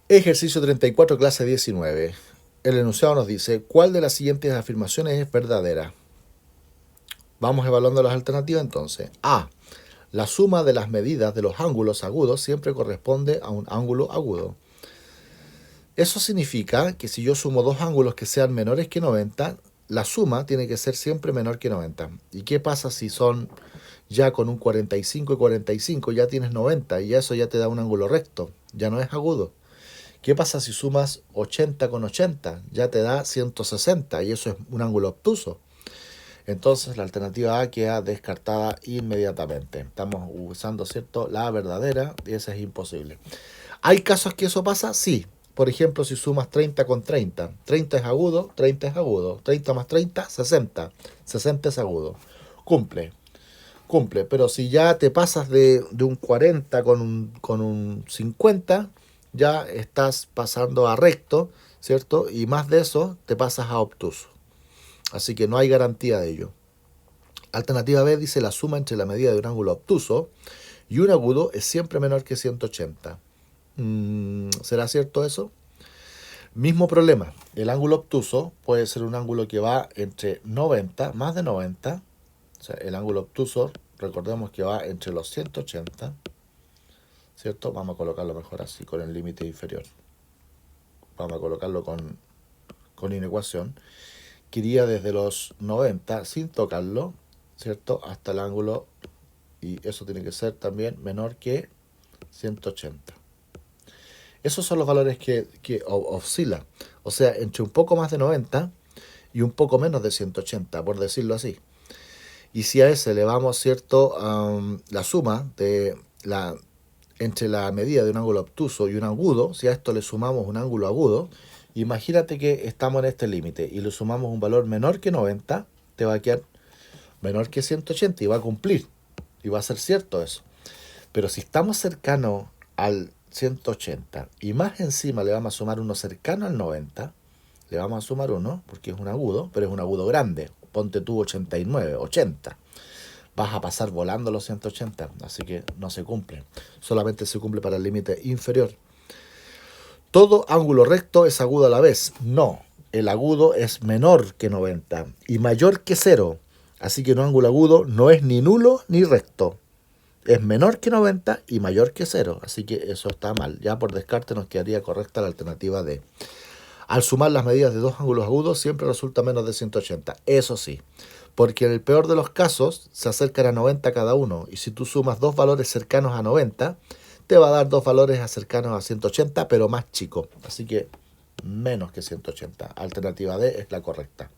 Ejercicio 34, clase 19. El enunciado nos dice, ¿cuál de las siguientes afirmaciones es verdadera? Vamos evaluando las alternativas entonces. A. La suma de las medidas de los ángulos agudos siempre corresponde a un ángulo agudo. Eso significa que si yo sumo dos ángulos que sean menores que 90, la suma tiene que ser siempre menor que 90. ¿Y qué pasa si son ya con un 45 y 45, ya tienes 90 y eso ya te da un ángulo recto, ya no es agudo? ¿Qué pasa si sumas 80 con 80? Ya te da 160 y eso es un ángulo obtuso. Entonces la alternativa A queda descartada inmediatamente. Estamos usando, ¿cierto?, la verdadera y esa es imposible. ¿Hay casos que eso pasa? Sí. Por ejemplo, si sumas 30 con 30. 30 es agudo, 30 es agudo. 30 más 30, 60. 60 es agudo. Cumple. Cumple. Pero si ya te pasas de un 40 con un 50, ya estás pasando a recto, ¿cierto? Y más de eso, te pasas a obtuso. Así que no hay garantía de ello. Alternativa B dice la suma entre la medida de un ángulo obtuso y un agudo es siempre menor que 180. ¿Será cierto eso? Mismo problema. El ángulo obtuso puede ser un ángulo que va entre 90, más de 90. O sea, el ángulo obtuso, recordemos que va entre los 180. ¿Cierto? Vamos a colocarlo mejor así, con el límite inferior. Vamos a colocarlo con inecuación. Que iría desde los 90 sin tocarlo, ¿cierto?, hasta el ángulo, y eso tiene que ser también menor que 180. Esos son los valores que oscilan, o sea, entre un poco más de 90 y un poco menos de 180, por decirlo así. Y si a ese le vamos, ¿cierto?, la suma entre la medida de un ángulo obtuso y un agudo, si a esto le sumamos un ángulo agudo, imagínate que estamos en este límite y le sumamos un valor menor que 90, te va a quedar menor que 180 y va a cumplir. Y va a ser cierto eso. Pero si estamos cercanos al 180 y más encima le vamos a sumar uno cercano al 90, le vamos a sumar uno porque es un agudo, pero es un agudo grande. Ponte tú 89, 80. Vas a pasar volando los 180, así que no se cumple. Solamente se cumple para el límite inferior. ¿Todo ángulo recto es agudo a la vez? No, el agudo es menor que 90 y mayor que 0. Así que un ángulo agudo no es ni nulo ni recto. Es menor que 90 y mayor que 0. Así que eso está mal. Ya por descarte nos quedaría correcta la alternativa D. Al sumar las medidas de dos ángulos agudos siempre resulta menos de 180. Eso sí, porque en el peor de los casos se acercan a 90 cada uno. Y si tú sumas dos valores cercanos a 90, te va a dar dos valores cercanos a 180, pero más chicos. Así que menos que 180. Alternativa D es la correcta.